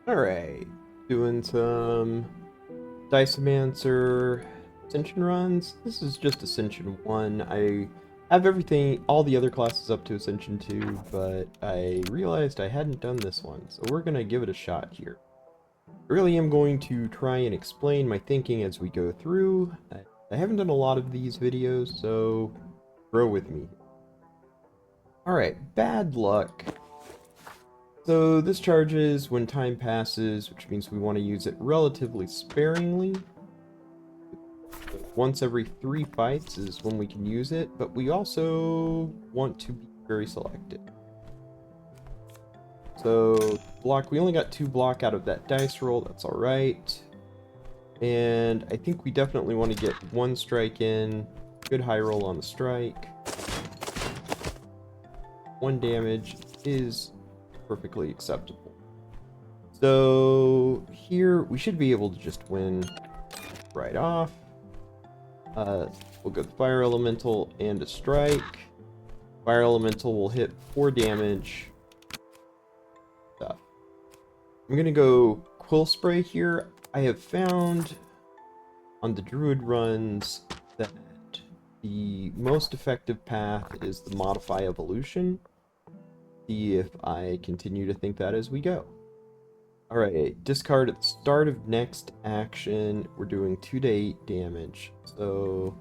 Alright, doing some Diceomancer Ascension runs. This is just Ascension 1. I have everything, all the other classes up to Ascension 2, but I realized I hadn't done this one, so we're gonna give it a shot here. I really am going to try and explain my thinking as we go through. I haven't done a lot of these videos, so grow with me. Alright, bad luck. So this charges when time passes, which means we want to use it relatively sparingly. Once every 3 fights is when we can use it, but we also want to be very selective. So block, we only got 2 block out of that dice roll, that's alright. And I think we definitely want to get 1 strike in, good high roll on the strike. 1 damage is perfectly acceptable. So here we should be able to just win right off. We'll go the Fire Elemental and a strike. Fire Elemental will hit 4 damage. Stuff. I'm gonna go Quill Spray here. I have found on the Druid runs that the most effective path is the Modify Evolution. See if I continue to think that as we go. Alright, discard at the start of next action. We're doing 2 to 8 damage. So,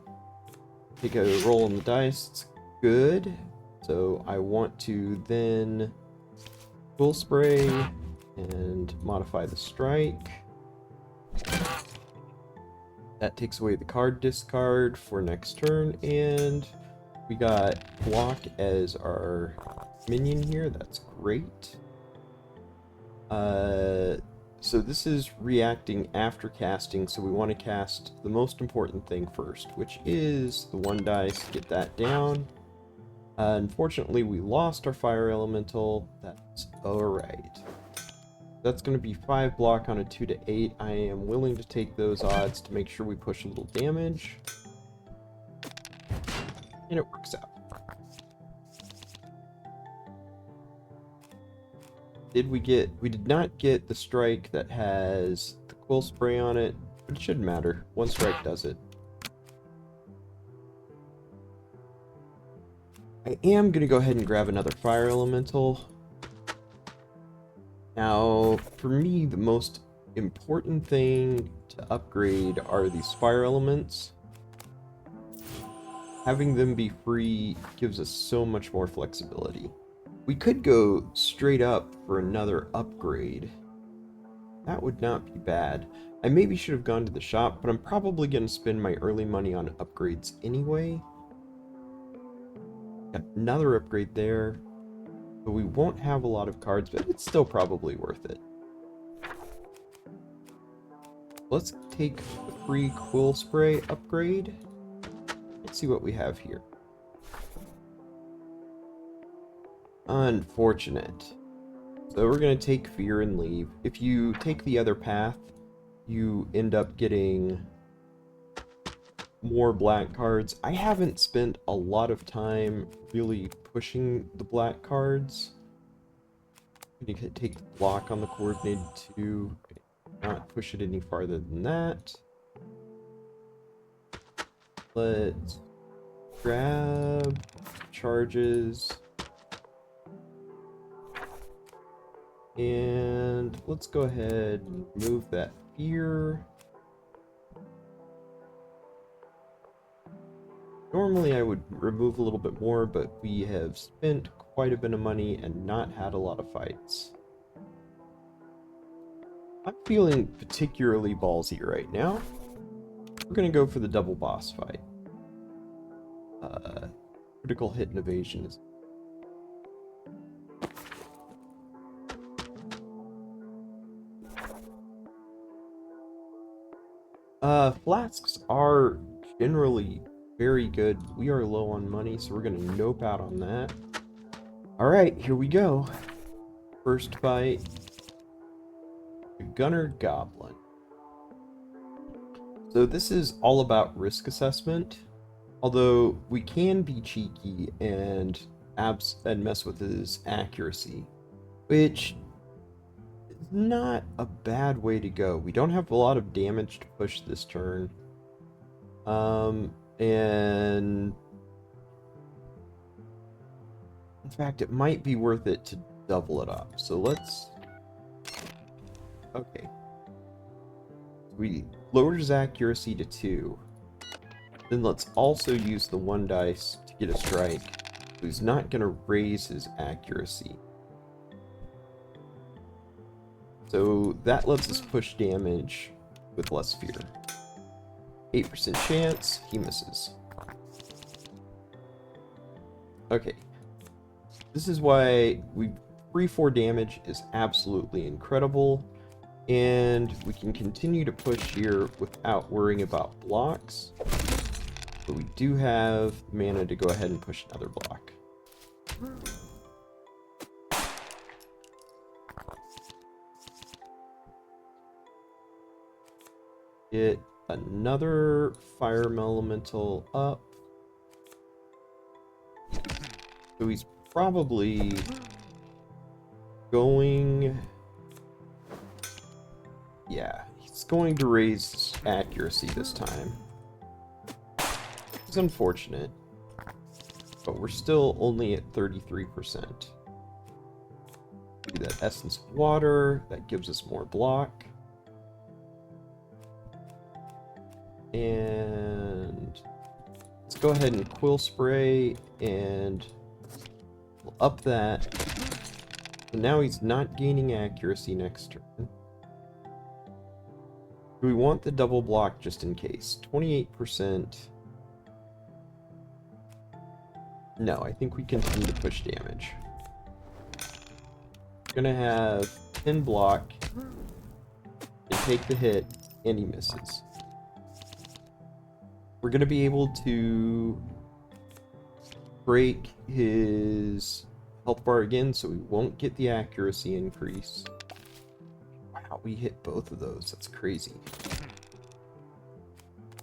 take a roll on the dice. It's good. So, I want to then Full Spray and modify the strike. That takes away the card discard for next turn, and we got block as our minion here. That's great. So this is reacting after casting, so we want to cast the most important thing first, which is the 1 dice. Get that down. Unfortunately, we lost our Fire Elemental. That's alright. That's going to be 5 block on a 2 to 8. I am willing to take those odds to make sure we push a little damage. And it works out. We did not get the strike that has the Quill Spray on it, but it shouldn't matter. 1 strike does it. I am going to go ahead and grab another Fire Elemental. Now, for me, the most important thing to upgrade are these Fire Elements. Having them be free gives us so much more flexibility. We could go straight up for another upgrade. That would not be bad. I maybe should have gone to the shop, but I'm probably going to spend my early money on upgrades anyway. Got another upgrade there. But we won't have a lot of cards, but it's still probably worth it. Let's take the free Quill Spray upgrade. Let's see what we have here. Unfortunate. So we're going to take Fear and leave. If you take the other path, you end up getting more black cards. I haven't spent a lot of time really pushing the black cards. You can take the block on the coordinated 2, not push it any farther than that. Let's grab charges. And let's go ahead and move that fear. Normally I would remove a little bit more, but we have spent quite a bit of money and not had a lot of fights. I'm feeling particularly ballsy right now. We're going to go for the double boss fight. Critical hit and evasion is... Flasks are generally very good. We are low on money, so we're going to nope out on that. Alright, here we go. First fight. The Gunner Goblin. So this is all about risk assessment. Although we can be cheeky and mess with his accuracy. Which not a bad way to go. We don't have a lot of damage to push this turn. And in fact, it might be worth it to double it up. So let's... Okay. We lowered his accuracy to 2. Then let's also use the 1 dice to get a strike. So he's not going to raise his accuracy. So that lets us push damage with less fear. 8% chance, he misses. Okay. This is why 3-4 damage is absolutely incredible. And we can continue to push here without worrying about blocks. But we do have mana to go ahead and push another block. Get another fire elemental up. So he's probably going... Yeah, he's going to raise accuracy this time. It's unfortunate, but we're still only at 33%. Do that Essence of Water, that gives us more block. And let's go ahead and Quill Spray, and we'll up that. So now he's not gaining accuracy next turn. Do we want the double block just in case? 28%. No, I think we continue to push damage. Gonna have 10 block and take the hit, and he misses. We're gonna be able to break his health bar again, so we won't get the accuracy increase. Wow, we hit both of those. That's crazy.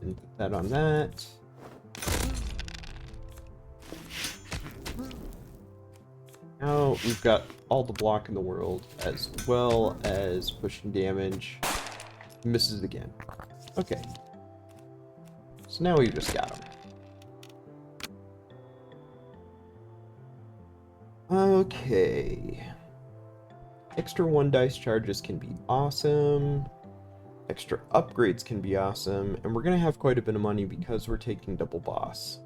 And put that on that. Now we've got all the block in the world, as well as pushing damage. Misses again. Okay. So now we just got him. Okay. Extra 1 dice charges can be awesome. Extra upgrades can be awesome. And we're going to have quite a bit of money because we're taking double boss.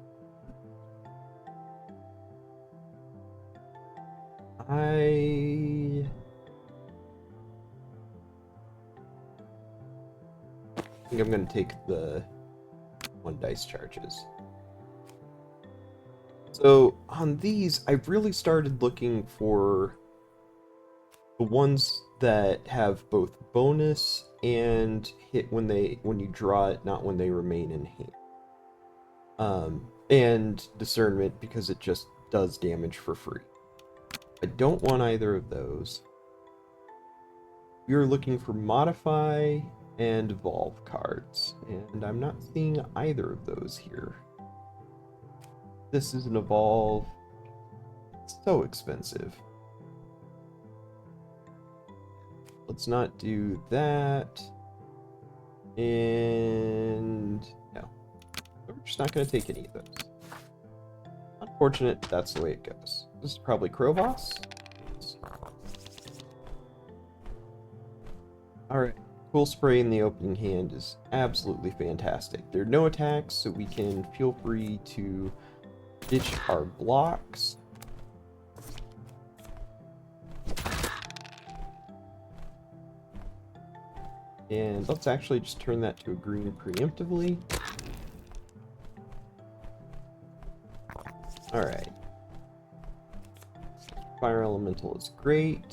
I think I'm going to take the 1 dice charges. So on these, I've really started looking for the ones that have both bonus and hit when you draw it, not when they remain in hand. And discernment, because it just does damage for free. I don't want either of those. We're looking for modify and evolve cards, and I'm not seeing either of those here. This is an evolve. It's so expensive. Let's not do that. And no. We're just not going to take any of those. Unfortunate, that's the way it goes. This is probably Krovos. Alright. Quill Spray in the opening hand is absolutely fantastic. There are no attacks, so we can feel free to ditch our blocks. And let's actually just turn that to a green preemptively. Alright. Fire Elemental is great.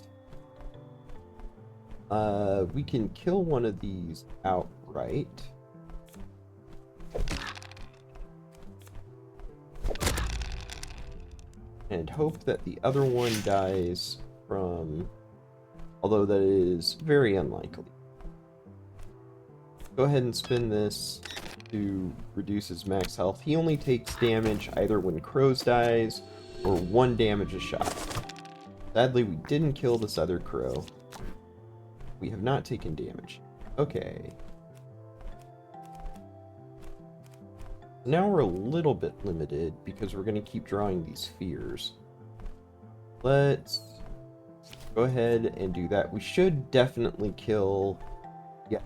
We can kill one of these outright. And hope that the other one dies from... Although that is very unlikely. Go ahead and spin this to reduce his max health. He only takes damage either when Crows dies or 1 damage a shot. Sadly, we didn't kill this other crow. We have not taken damage. Okay. Now we're a little bit limited because we're going to keep drawing these spheres. Let's go ahead and do that. We should definitely kill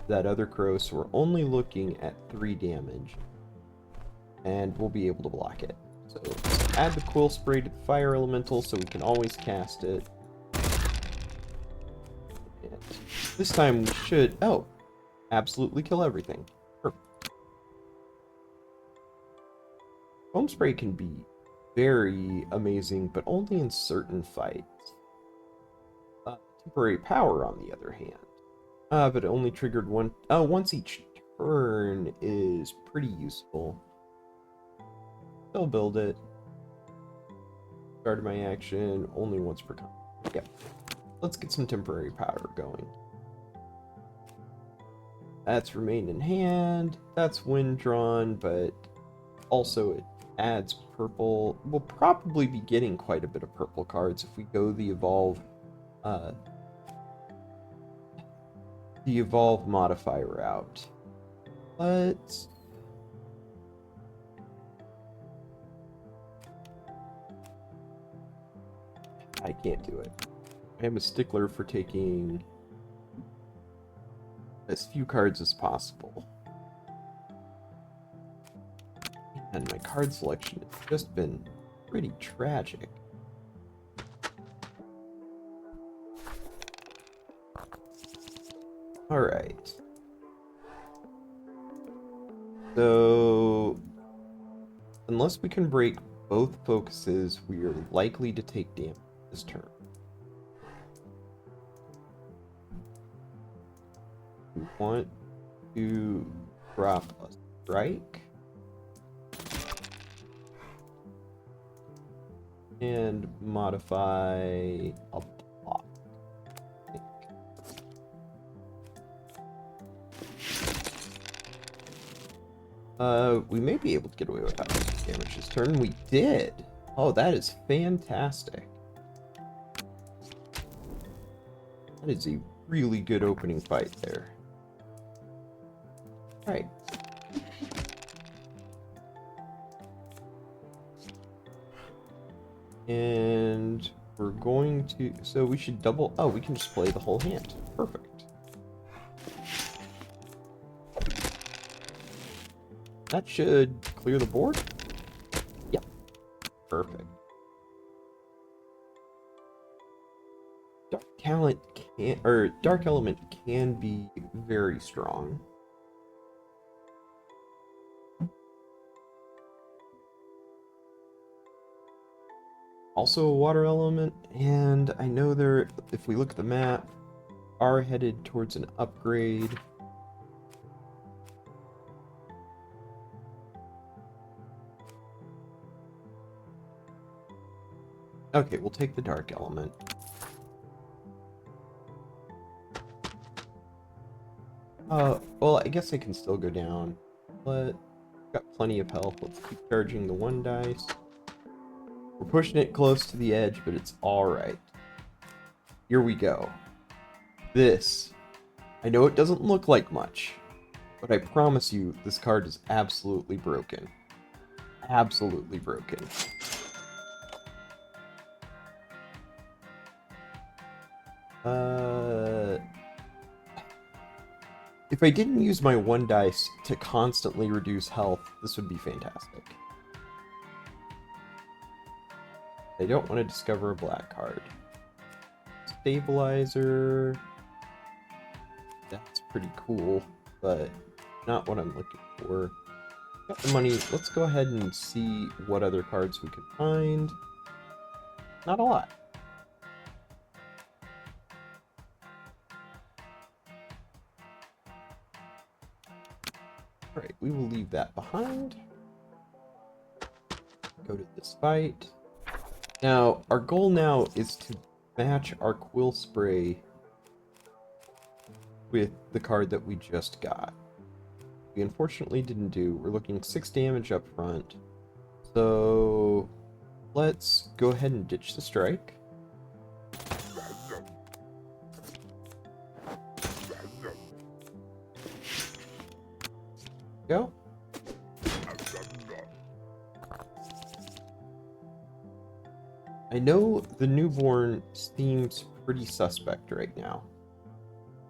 that other crow, so we're only looking at 3 damage. And we'll be able to block it. So let's add the Quill Spray to the Fire Elemental so we can always cast it. And this time we should... Oh! Absolutely kill everything. Perfect. Foam Spray can be very amazing, but only in certain fights. Temporary Power, on the other hand. But it only triggered once each turn is pretty useful. Still build it. Started my action only once per combat. Yeah. Let's get some Temporary Power going. That's Remain in Hand. That's Wind Drawn, but also it adds purple. We'll probably be getting quite a bit of purple cards if we go the evolve modifier route. Let's... I can't do it. I am a stickler for taking as few cards as possible. And my card selection has just been pretty tragic. Alright. So, unless we can break both focuses, we are likely to take damage this turn. We want to drop a strike. And modify a block. We may be able to get away without damage this turn. We did! Oh, that is fantastic. That is a really good opening fight there. Alright. And we're going to... So we should double... Oh, we can just play the whole hand. Perfect. That should clear the board? Yep. Perfect. Dark Element can be very strong. Also a water element, and I know they're, if we look at the map, are headed towards an upgrade. Okay, we'll take the dark element. Well, I guess I can still go down, but got plenty of health. Let's keep charging the 1 dice. We're pushing it close to the edge, but it's alright. Here we go. This. I know it doesn't look like much, but I promise you, this card is absolutely broken. Absolutely broken. If I didn't use my 1 dice to constantly reduce health, this would be fantastic. I don't want to discover a black card. Stabilizer. That's pretty cool, but not what I'm looking for. Got the money. Let's go ahead and see what other cards we can find. Not a lot. Alright, we will leave that behind. Go to this fight. Now, our goal now is to match our Quill Spray with the card that we just got. We unfortunately didn't do. We're looking 6 damage up front. So let's go ahead and ditch the strike. Go. I know the newborn seems pretty suspect right now.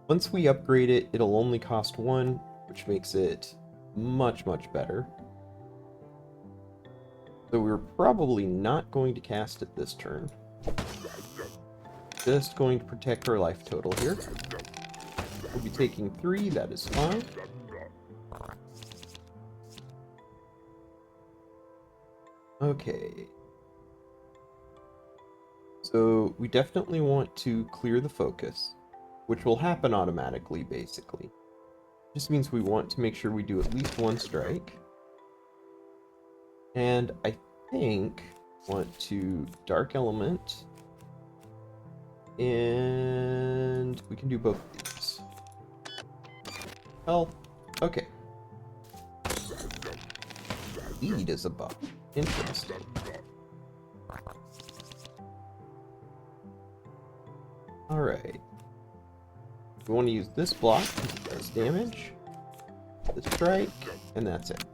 Once we upgrade it, it'll only cost 1, which makes it much, much better. So we're probably not going to cast it this turn. Just going to protect our life total here. We'll be taking 3, that is fine. Okay. So we definitely want to clear the focus, which will happen automatically, basically. Just means we want to make sure we do at least 1 strike. And I think want to Dark Element. And we can do both of these. Health. Okay. Lead is a buff. Interesting. Alright. We want to use this block because it does damage. The strike, and that's it.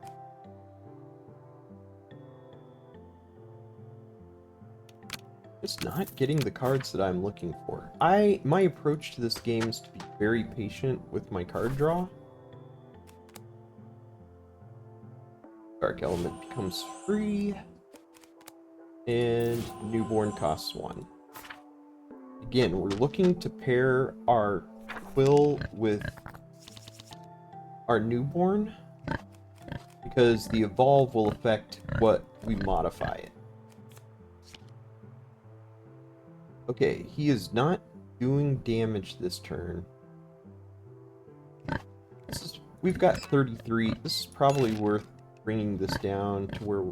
Just not getting the cards that I'm looking for. My approach to this game is to be very patient with my card draw. Dark Element becomes free, and Newborn costs 1. Again, we're looking to pair our Quill with our Newborn, because the Evolve will affect what we modify it. Okay, he is not doing damage this turn. We've got 33. This is probably worth bringing this down to where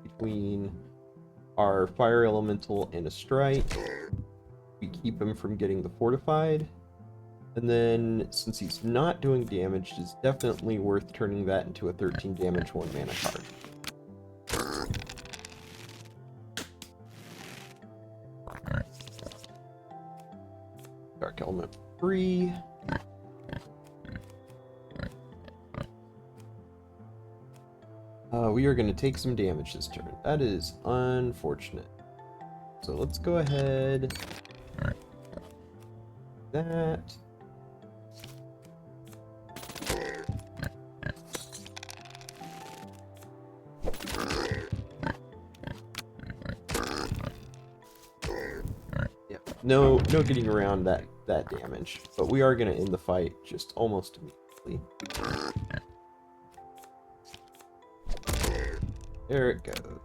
between our Fire Elemental and a Strike, we keep him from getting the Fortified. And then, since he's not doing damage, it's definitely worth turning that into a 13 damage 1 mana card. Dark Element free. We are going to take some damage this turn. That is unfortunate. So let's go ahead. That. Yeah, no getting around that damage, but we are going to end the fight just almost immediately. There it goes.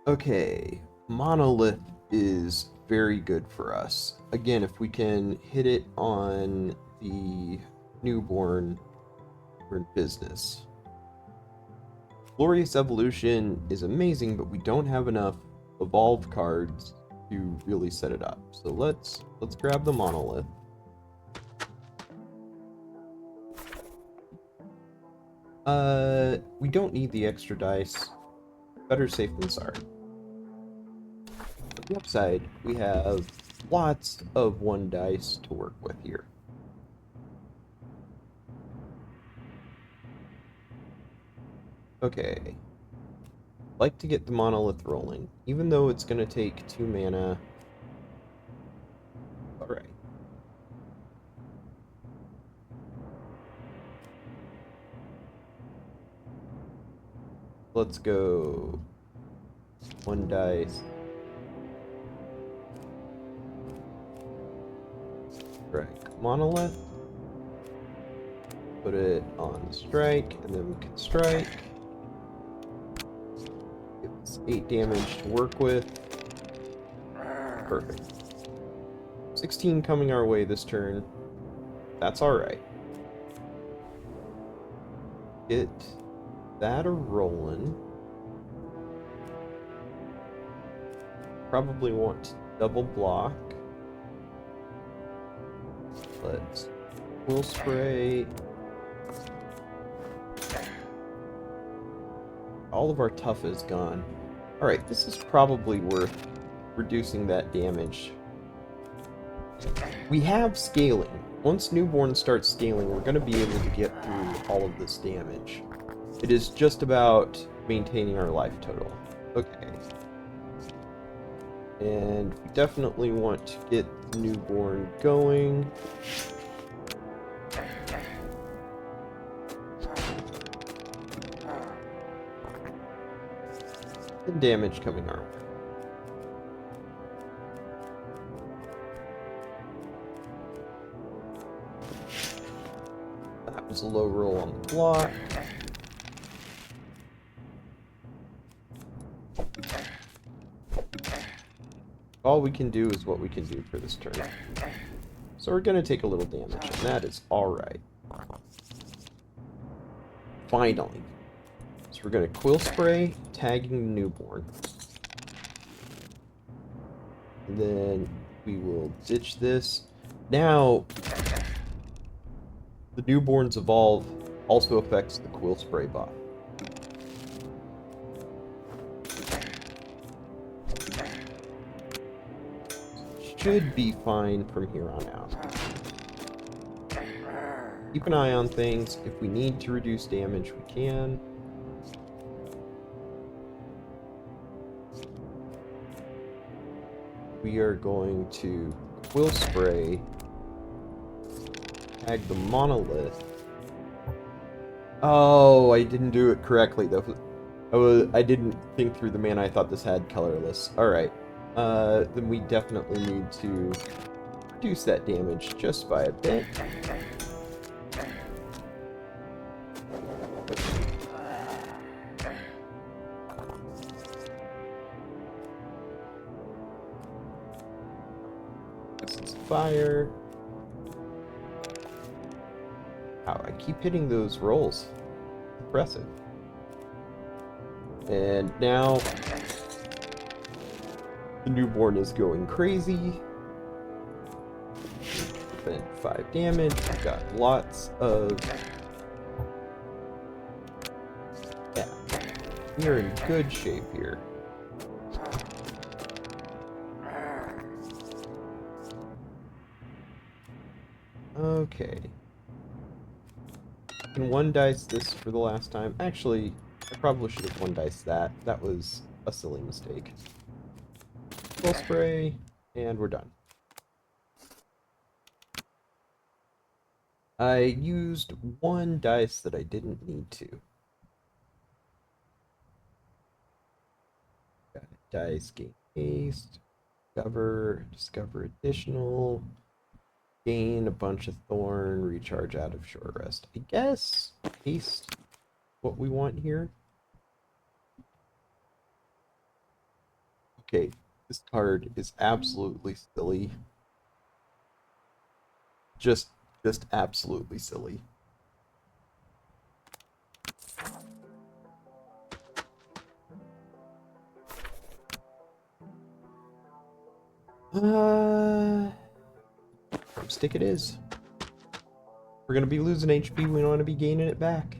Okay, Monolith is very good for us. Again, if we can hit it on the Newborn, we're in business. Glorious Evolution is amazing, but we don't have enough Evolve cards to really set it up. So let's grab the Monolith. We don't need the extra dice. Better safe than sorry. On the upside, we have lots of 1 dice to work with here. Okay. I'd like to get the Monolith rolling, even though it's going to take 2 mana. Alright. Let's go 1 dice. Strike Monolith. Put it on strike, and then we can strike. Give us 8 damage to work with. Perfect. 16 coming our way this turn. That's alright. Get that a-rolling. Probably want to double block. Let's Will Spray. All of our tough is gone. Alright, this is probably worth reducing that damage. We have scaling. Once Newborn starts scaling, we're going to be able to get through all of this damage. It is just about maintaining our life total. Okay. And we definitely want to get the Newborn going. And damage coming our way. That was a low roll on the block. All we can do is what we can do for this turn. So we're going to take a little damage, and that is alright. Finally. So we're going to Quill Spray, tagging the Newborn. And then we will ditch this. Now, the Newborn's Evolve also affects the Quill Spray buff. Should be fine from here on out. Keep an eye on things. If we need to reduce damage, we can. We are going to Quill Spray, tag the Monolith. Oh, I didn't do it correctly. I didn't think through the mana. I thought this had colorless. Alright. Then we definitely need to reduce that damage just by a bit. This is fire. Wow, I keep hitting those rolls. Impressive. And now the Newborn is going crazy. Prevent 5 damage. We've got lots of... Yeah. We're in good shape here. Okay. I can one dice this for the last time. Actually, I probably should have one dice that. That was a silly mistake. Full spray, and we're done. I used one dice that I didn't need to. Got a dice, gain haste, discover additional, gain a bunch of thorn, recharge out of short rest. I guess haste what we want here. Okay. This card is absolutely silly. Just absolutely silly. Stick it is. We're gonna be losing HP, we don't want to be gaining it back.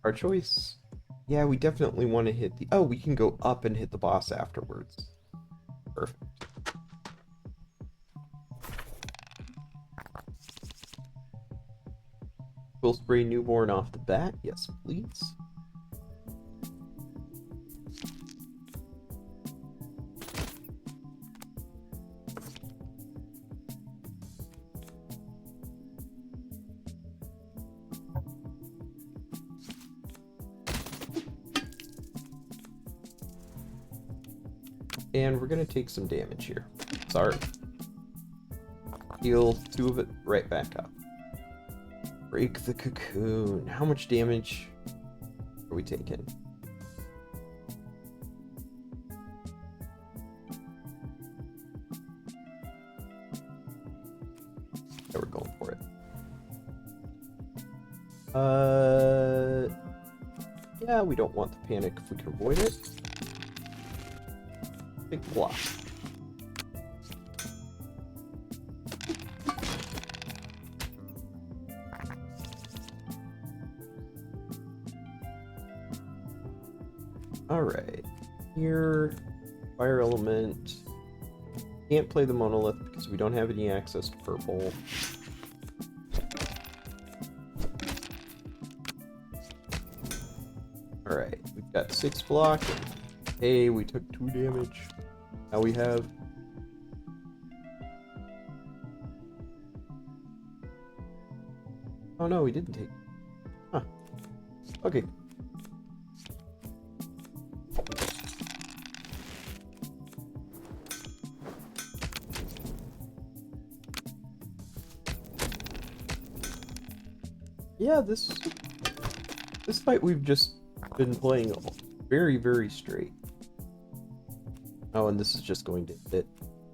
Our choice. Yeah, we definitely want to hit the... Oh, we can go up and hit the boss afterwards. Perfect. Quill Spray Newborn off the bat. Yes, please. And we're going to take some damage here. Sorry. Heal 2 of it right back up. Break the cocoon. How much damage are we taking? Yeah, we're going for it. Yeah, we don't want the panic if we can avoid it. Big block. Alright. Here, fire element. Can't play the monolith because we don't have any access to purple. Alright, we've got 6 block. Hey, we took 2 damage. Now we have... Oh no, we didn't take... Huh. Okay. Yeah, this fight we've just been playing very, very straight. Oh, and this is just going to hit.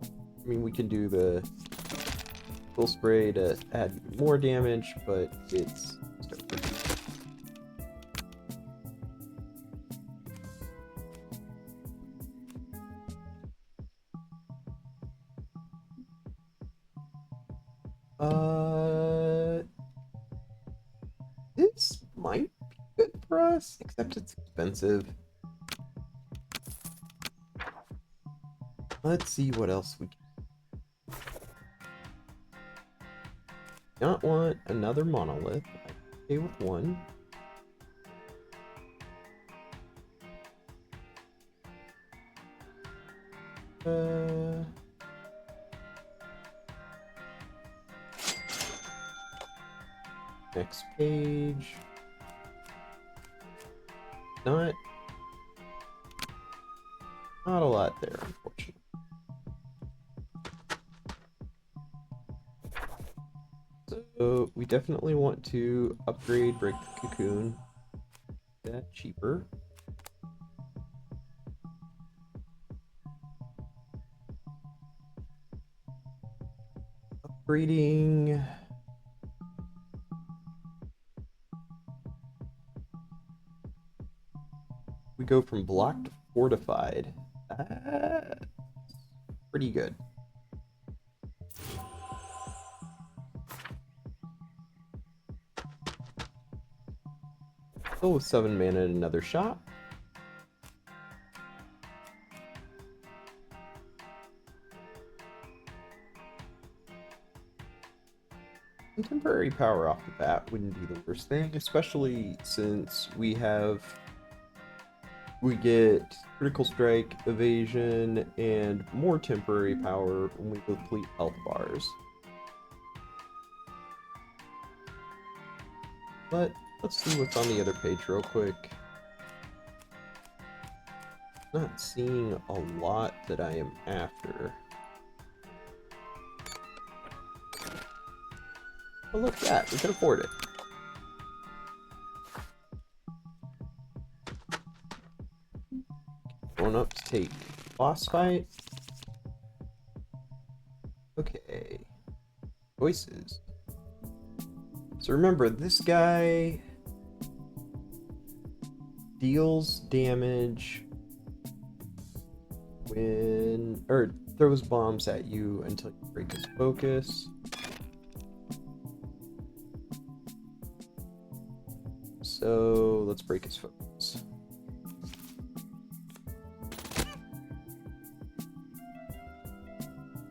I mean, we can do the full spray to add even more damage, but it's... This might be good for us, except it's expensive. Let's see what else we can. Not want another monolith. I'm okay with one. Next page. Not a lot there, unfortunately. So we definitely want to upgrade Break the Cocoon. That cheaper. Upgrading. We go from block to fortified. That's pretty good. Still with 7 mana and another shot. Temporary power off the bat wouldn't be the worst thing, especially since we get critical strike, evasion, and more temporary power when we complete health bars. But let's see what's on the other page real quick. Not seeing a lot that I am after. Oh, look at that, we can afford it. Going up to take boss fight. Okay. Choices. So remember, this guy deals damage when, or throws bombs at you until you break his focus. So let's break his focus.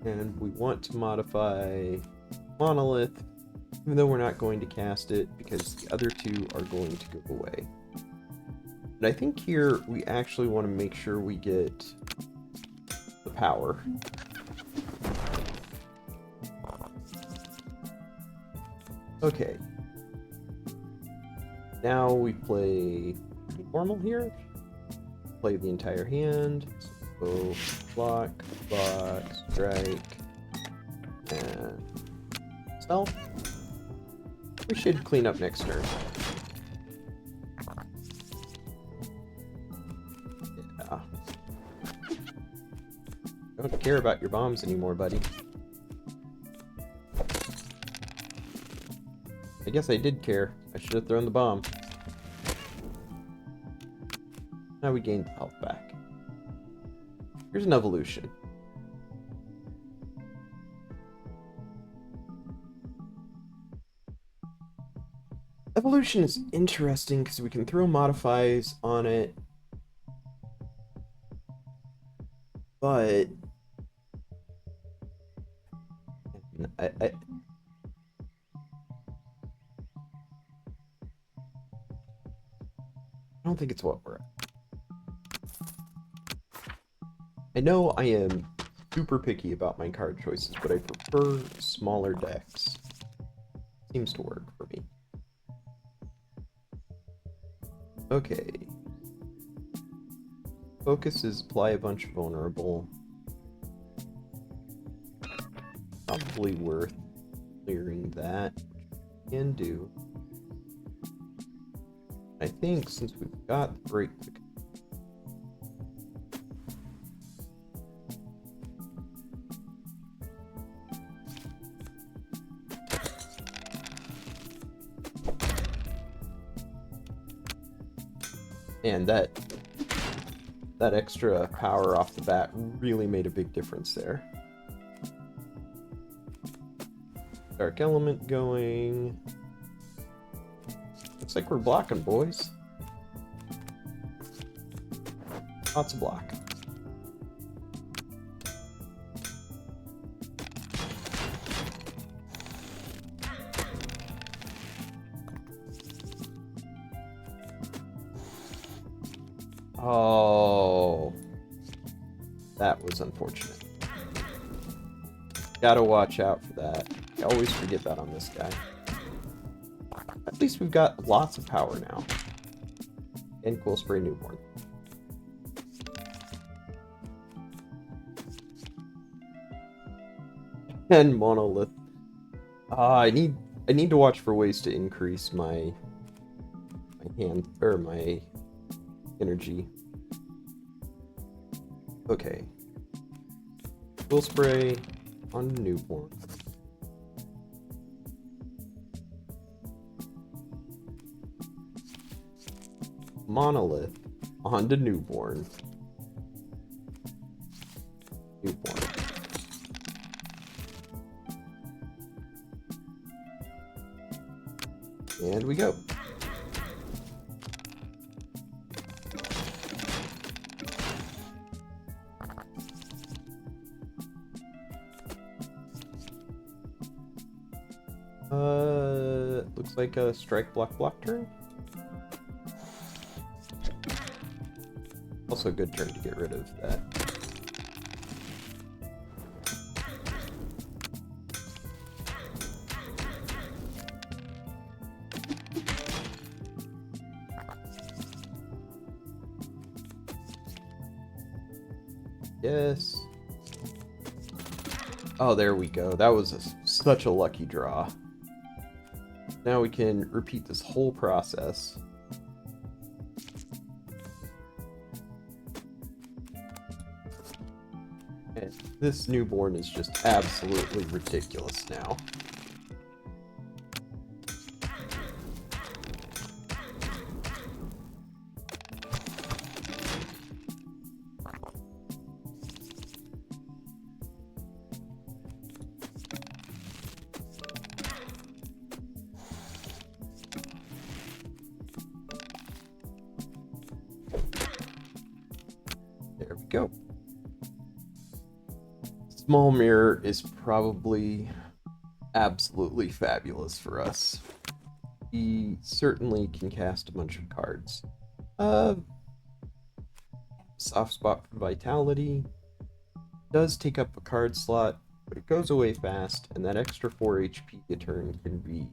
And we want to modify Monolith, even though we're not going to cast it because the other two are going to go away. But I think here we actually want to make sure we get the power. Okay. Now we play normal here. Play the entire hand. So block, strike, and stealth. We should clean up next turn. Yeah. Don't care about your bombs anymore, buddy. I guess I did care. I should have thrown the bomb. Now we gained health back. Here's an evolution. Evolution is interesting because we can throw modifiers on it but I don't think it's what we're at. I know I am super picky about my card choices, but I prefer smaller decks. Seems to work for me. Okay. Focus is apply a bunch of vulnerable. Probably worth clearing that, which we can do. I think since we've got the break to and that extra power off the bat really made a big difference there. Dark element going. Looks like we're blocking, boys. Lots of block. Oh, that was unfortunate. Gotta watch out for that. I always forget that on this guy. At least we've got lots of power now. And Cool Spray Newborn. And Monolith. I need to watch for ways to increase my hand or my energy. Okay. Cool Spray on Newborn. Monolith onto Newborn. Newborn. And we go. Looks like a strike block turn. Also a good turn to get rid of that. Yes. Oh, there we go. That was such a lucky draw. Now we can repeat this whole process. And this Newborn is just absolutely ridiculous now. There we go. Small Mirror is probably absolutely fabulous for us. He certainly can cast a bunch of cards. Soft Spot for Vitality. Does take up a card slot, but it goes away fast, and that extra 4 HP a turn can be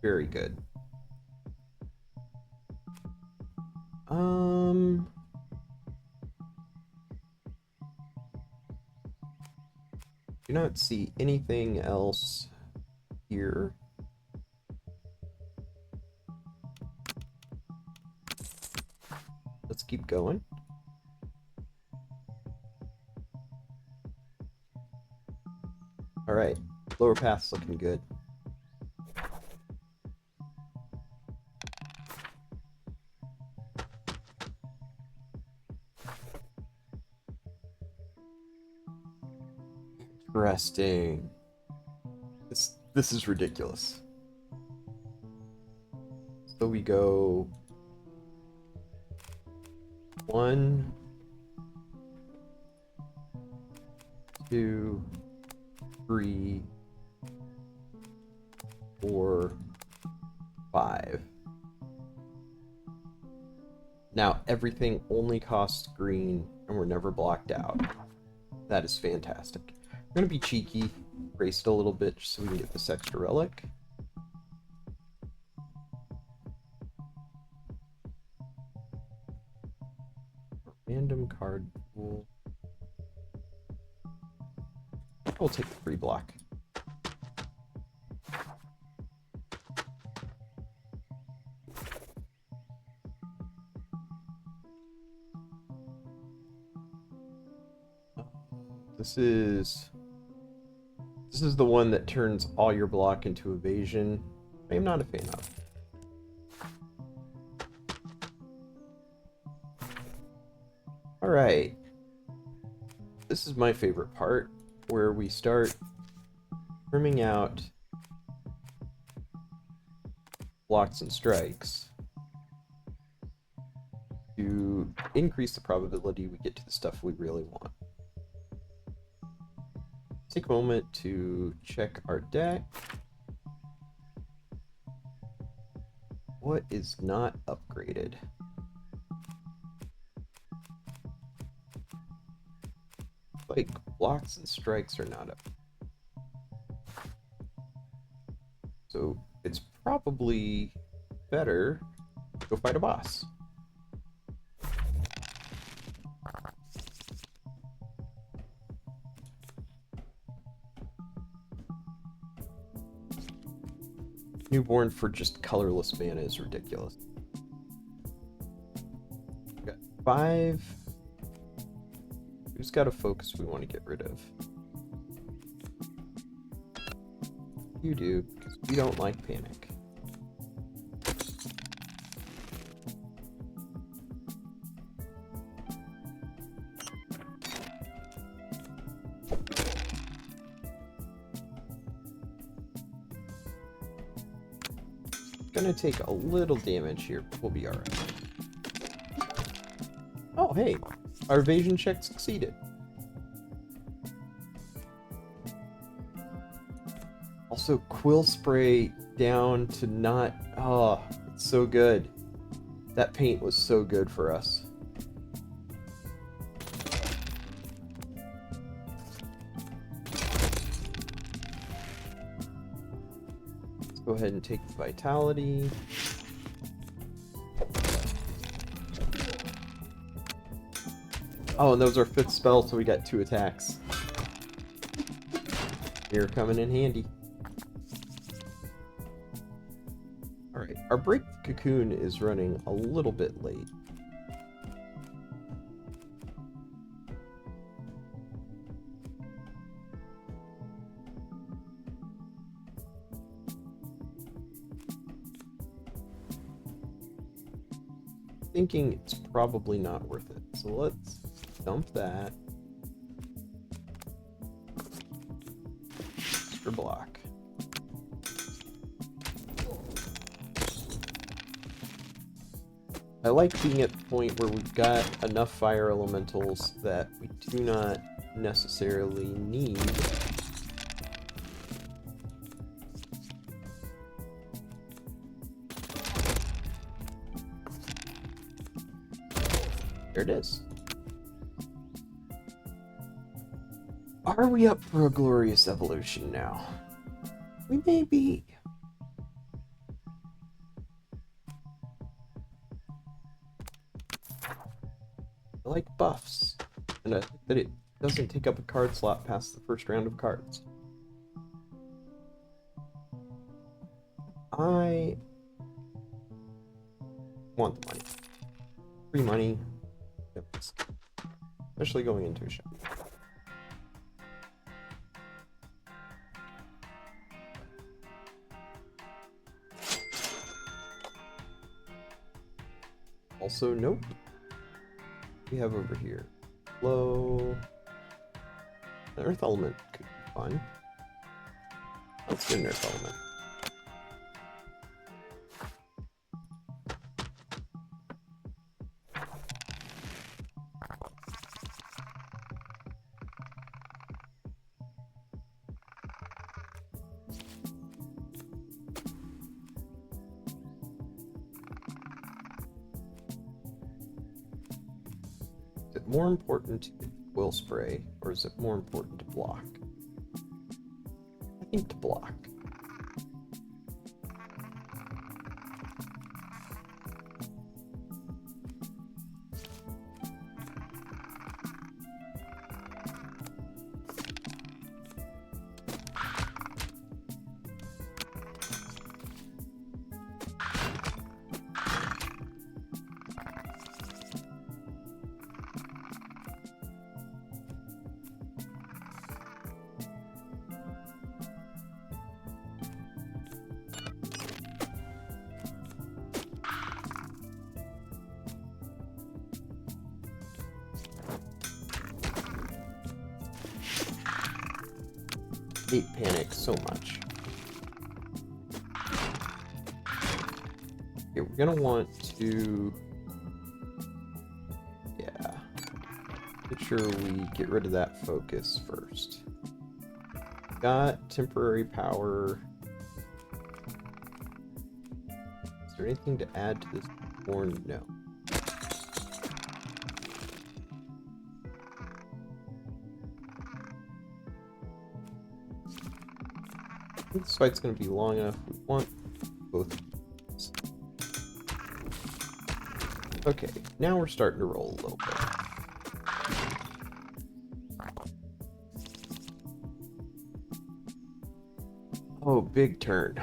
very good. Do not see anything else here. Let's keep going. All right, lower path's looking good. Interesting. This is ridiculous. So we go 1, 2, 3, 4, 5. Now everything only costs green and we're never blocked out. That is fantastic. I'm going to be cheeky, race it a little bit just so we can get this extra relic. Random card pool. We'll take the free block. This is the one that turns all your block into evasion. I am not a fan of. Alright. This is my favorite part, where we start trimming out blocks and strikes to increase the probability we get to the stuff we really want. Take a moment to check our deck. What is not upgraded? Like, blocks and strikes are not up. So it's probably better to go fight a boss. Newborn for just colorless mana is ridiculous. We got 5. Who's got a focus we want to get rid of? You do, because we don't like panic. Gonna take a little damage here, but we'll be alright. Oh, hey! Our evasion check succeeded. Also, Quill Spray down to not... Oh, it's so good. That paint was so good for us. Let's go ahead and take the Vitality. Oh, and that was our 5th spell, so we got 2 attacks. You're coming in handy. Alright, our Break the Cocoon is running a little bit late. Thinking it's probably not worth it, so let's dump that. Extra block. I like being at the point where we've got enough fire elementals that we do not necessarily need there it is. Are we up for a glorious evolution now? We may be. I like buffs, and I think that it doesn't take up a card slot past the first round of cards. I want the money. Free money. Especially going into a shop. Also, nope. We have over here flow. An earth element could be fun. Let's get an earth element. more important to quill spray, or is it more important to block? I think to block. Hate panic so much. Okay, we're gonna want to, yeah, make sure we get rid of that focus first. Got temporary power. Is there anything to add to this horn? No. This fight's going to be long enough. We want both. Okay, now we're starting to roll a little bit. Oh, big turn.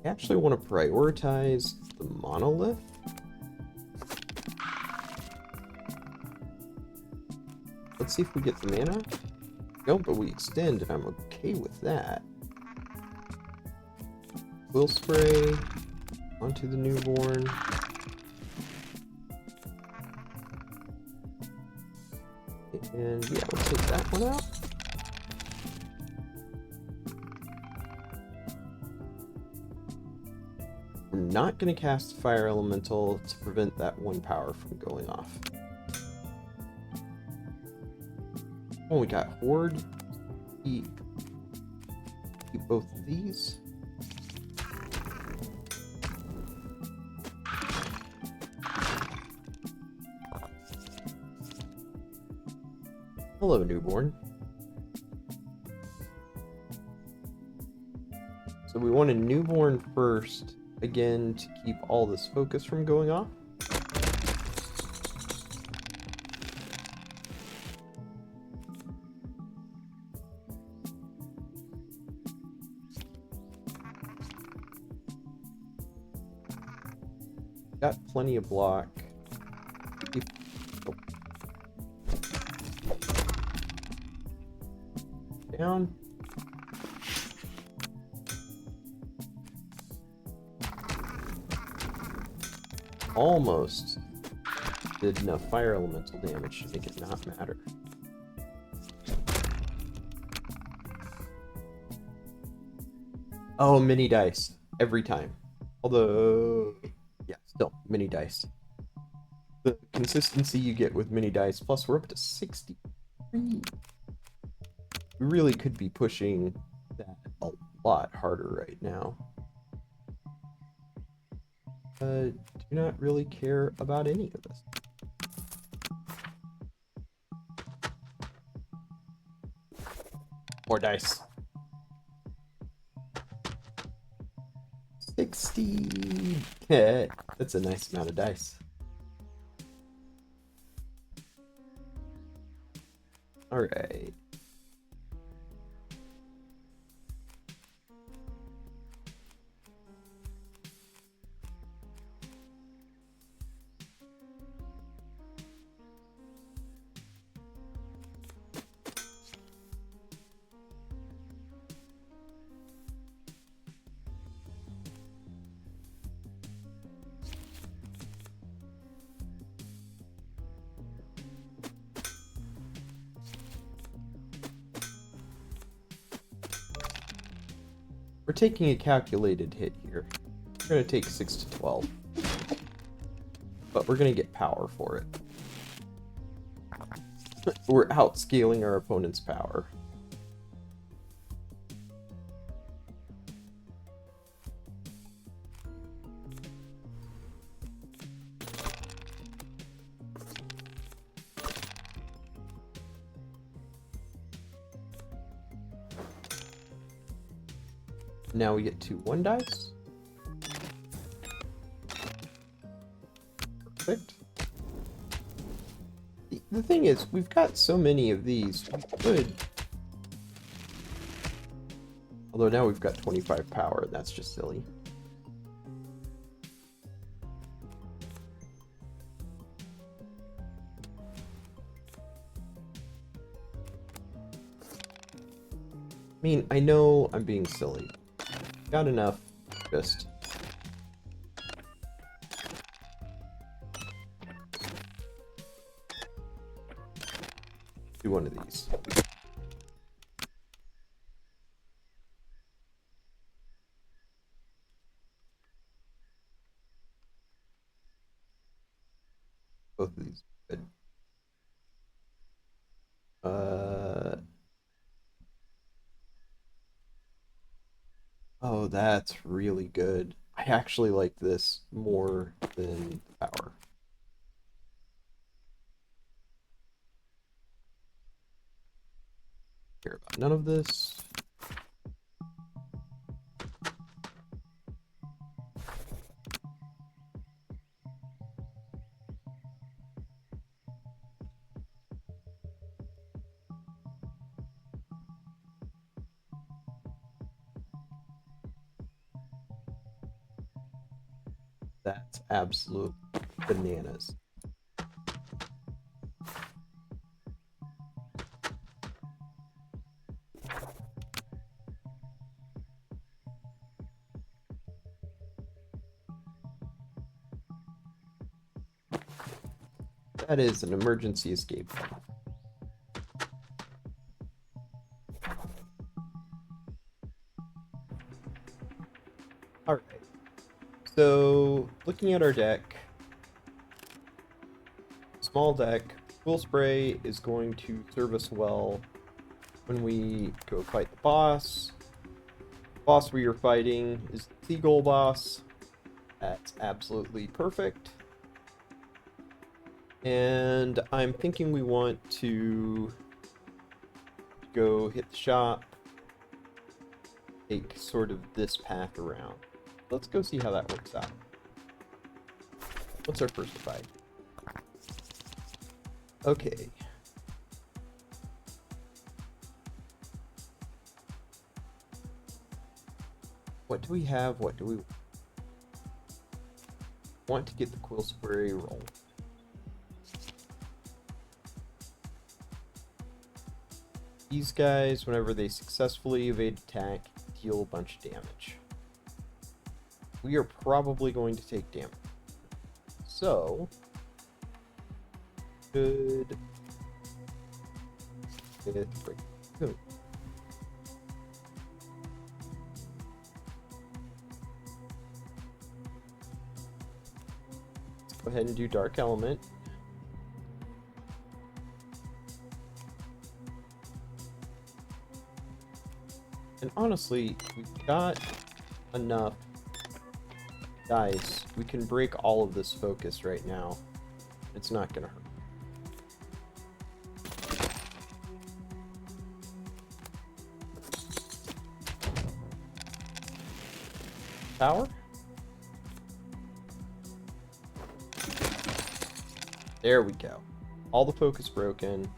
I actually want to prioritize the monolith. Let's see if we get the mana. No, but we extend, and I'm okay with that. Quill spray onto the newborn. And yeah, we'll take that one out. We're not going to cast Fire Elemental to prevent that one power from going off. Oh, we got Horde. Keep both of these. Hello, newborn. So we want a newborn first, again, to keep all this focus from going off. Got plenty of block. Down. Almost did enough fire elemental damage to make it not matter. Oh, mini dice every time. Although, yeah, still mini dice. The consistency you get with mini dice, plus we're up to 63. We really could be pushing that a lot harder right now. Do not really care about any of this. More dice. 60. That's a nice amount of dice. All right. We're taking a calculated hit here. We're going to take 6 to 12. But we're going to get power for it. We're outscaling our opponent's power. Now we get to 1 dice. Perfect. The thing is, we've got so many of these, we could... Although now we've got 25 power, and that's just silly. I mean, I know I'm being silly. Got enough, just... do one of these. Both of these. Good. Oh, that's really good. I actually like this more than power. Care about none of this. That's absolute bananas. That is an emergency escape. Alright. So, looking at our deck, small deck, Quill Spray is going to serve us well when we go fight the boss. The boss we are fighting is the Seagull boss. That's absolutely perfect. And I'm thinking we want to go hit the shop, take sort of this path around. Let's go see how that works out. What's our first fight? Okay. What do we have? What do we want to get the Quill Spray roll? These guys, whenever they successfully evade attack, deal a bunch of damage. We are probably going to take damage. So, good. Break. Boom. Let's go ahead and do Dark Element. And honestly, we've got enough dice. We can break all of this focus right now. It's not gonna hurt. Power? There we go. All the focus broken.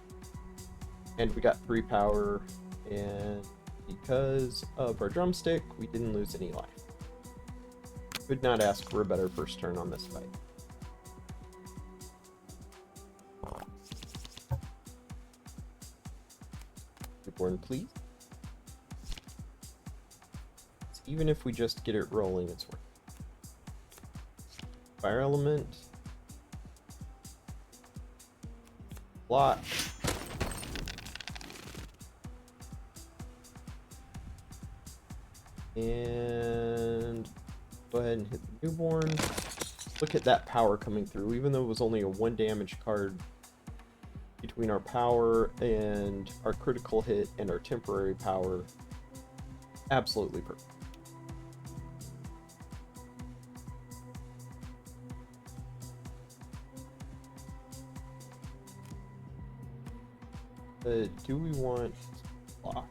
And we got 3 power. And because of our drumstick, we didn't lose any life. Could not ask for a better first turn on this fight. Reborn, please. So even if we just get it rolling, it's worth it. Fire element. Block. And go ahead and hit the newborn. Look at that power coming through, even though it was only a 1 damage card between our power and our critical hit and our temporary power. Absolutely perfect. Do we want block?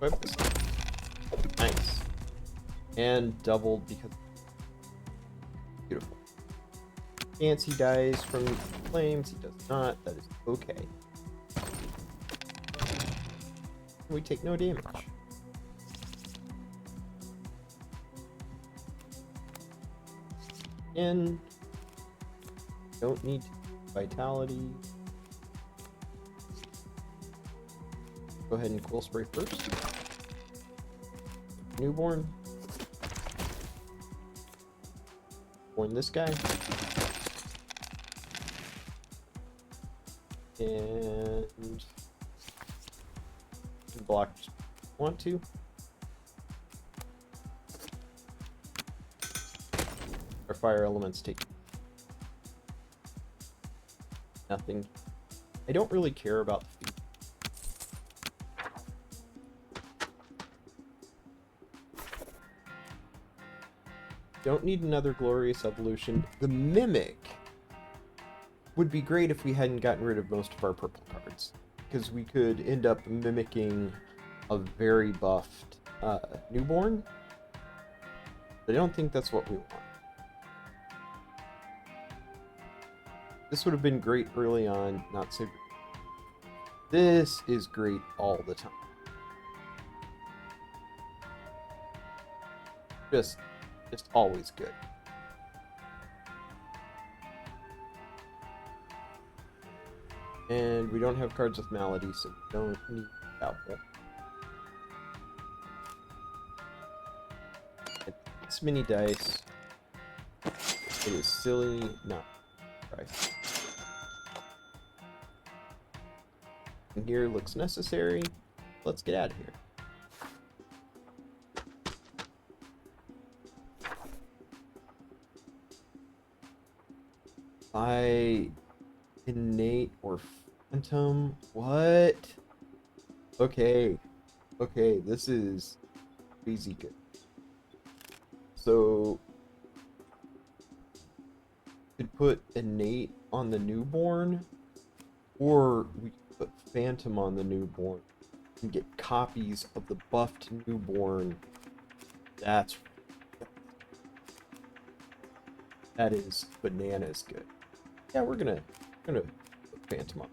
Equip this. Nice. And doubled because... Beautiful. Chance he dies from flames. He does not. That is okay. We take no damage. And don't need vitality. Go ahead and cool spray first. Newborn. Born this guy. And block if you want to. Our fire elements take nothing. I don't really care about the feet. Don't need another glorious evolution. The mimic would be great if we hadn't gotten rid of most of our purple cards, because we could end up mimicking a very buffed newborn. But I don't think that's what we want. This would have been great early on, not so great. This is great all the time. Just always good. And we don't have cards with Malady, so we don't need Doubtful. It's mini dice. It is silly not price. And here looks necessary. Let's get out of here. By innate or phantom? What? Okay. Okay, this is crazy good. So we could put innate on the newborn, or we could put phantom on the newborn and get copies of the buffed newborn. That is bananas good. Yeah, we're gonna put phantom on.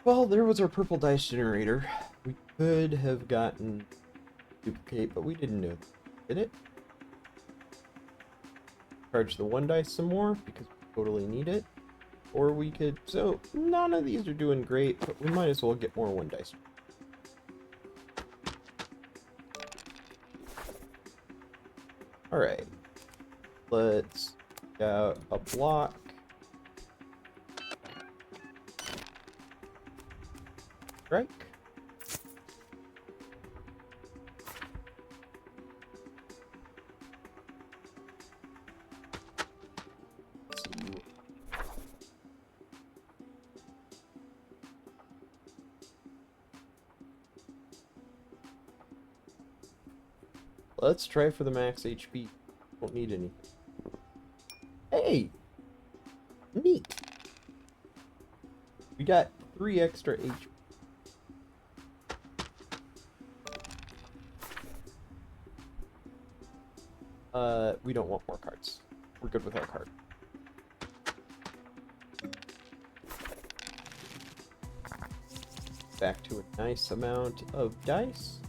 Well, there was our purple dice generator. We could have gotten duplicate, but we didn't know. Did it? Charge the one dice some more because we totally need it. Or we could... So, none of these are doing great, but we might as well get more one dice. Alright. Let's get out a block. Strike. Let's try for the max HP. Don't need any. Hey! Neat! We got 3 extra HP. We don't want more cards. We're good with our card. Back to a nice amount of dice.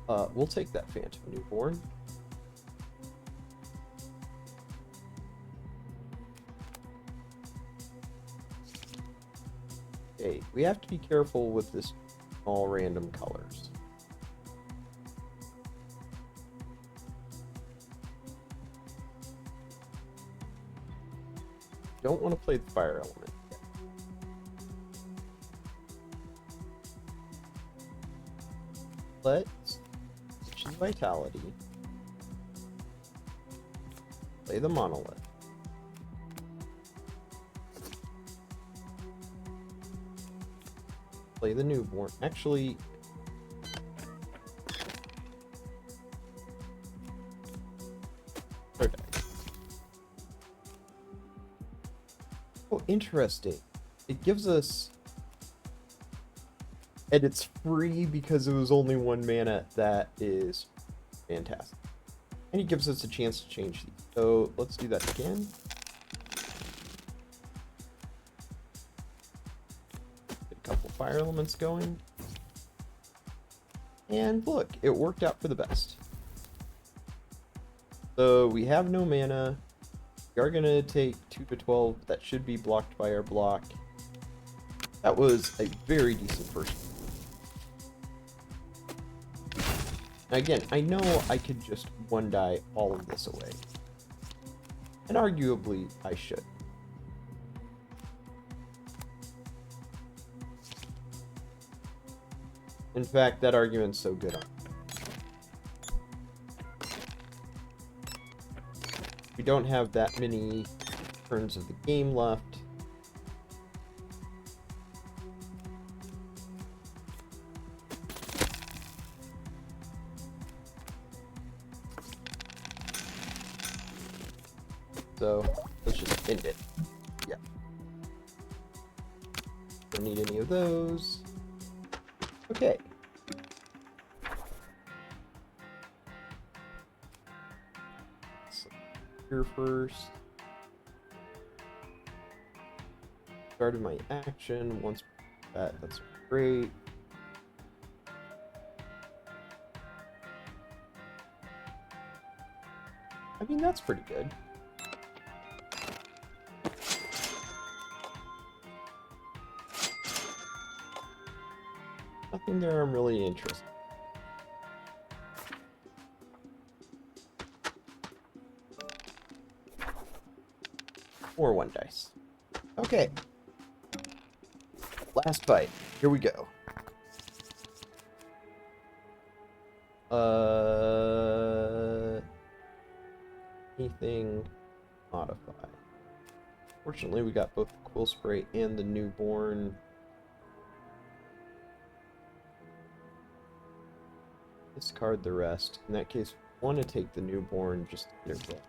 We'll take that Phantom Newborn. Okay, we have to be careful with this all random colors. Don't want to play the fire element yet. Let's choose vitality. Play the monolith. Play the newborn. Actually, Okay. Oh, interesting. It gives us... And it's free because it was only 1 mana. That is fantastic. And it gives us a chance to change these. So let's do that again. Get a couple fire elements going. And look, it worked out for the best. So we have no mana. We are going to take 2 to 12. That should be blocked by our block. That was a very decent first. Now again, I know I could just 1-die all of this away. And arguably, I should. In fact, that argument's so good on. We don't have that many turns of the game left. So let's just end it. Yeah. Don't need any of those. Okay. So here first. Started my action. Once that's great. I mean, that's pretty good. Nothing there I'm really interested in. Or 1 dice. Okay. Last fight. Here we go. Anything modify. Fortunately, we got both the Quill Spray and the Newborn. Discard the rest. In that case, we want to take the Newborn just to get it.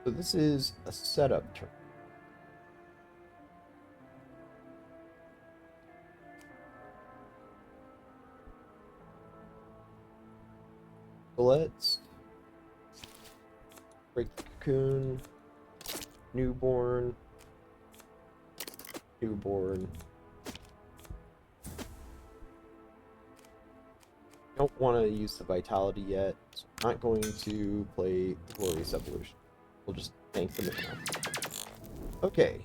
So this is a setup turn. So let's break the cocoon, Newborn, Newborn. Don't want to use the Vitality yet, so I'm not going to play Glorious Evolution. We'll just tank the mana. Okay.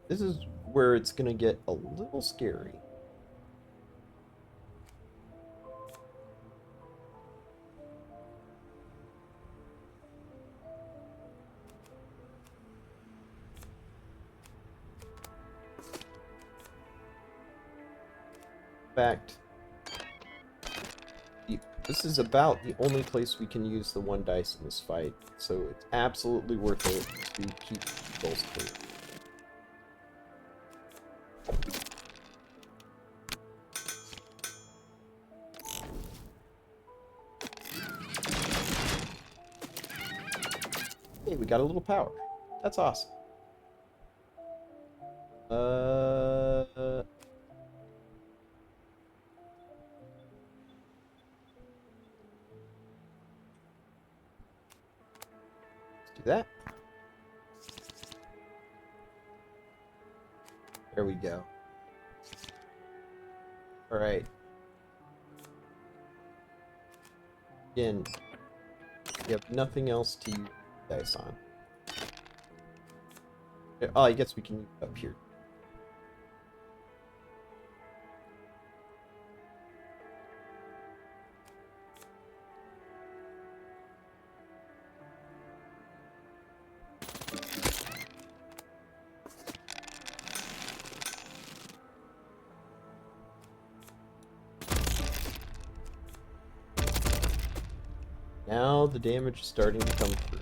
This is where it's going to get a little scary. In fact, this is about the only place we can use the 1 dice in this fight, so it's absolutely worth it to keep goals clear. Hey, we got a little power. That's awesome. That. There we go. All right. Again, you have nothing else to use dice on. Oh, I guess we can use up here. Now the damage is starting to come through.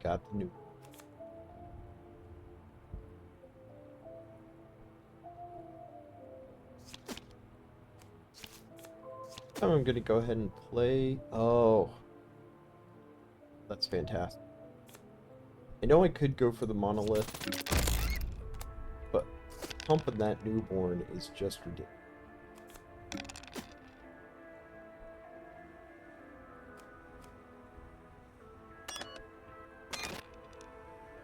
got the new. I'm gonna go ahead and play. Oh, that's fantastic. I know I could go for the monolith, but pumping that newborn is just ridiculous.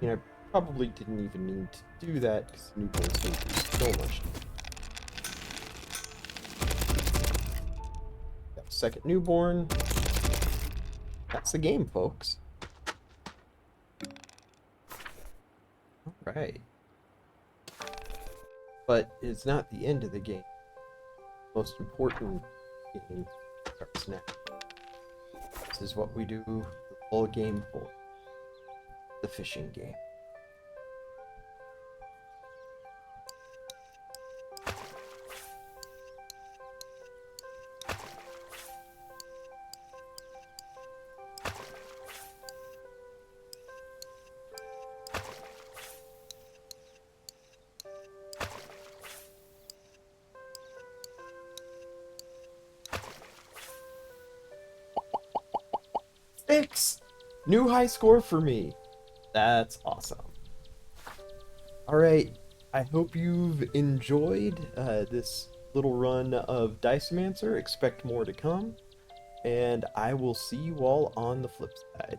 You know, I probably didn't even need to do that because newborns don't do so much. Got a second newborn. That's the game, folks. Alright. But it's not the end of the game. Most important game starts now. This is what we do the whole game for. The fishing game. Six! New high score for me. That's awesome. Alright, I hope you've enjoyed this little run of Diceomancer. Expect more to come. And I will see you all on the flip side.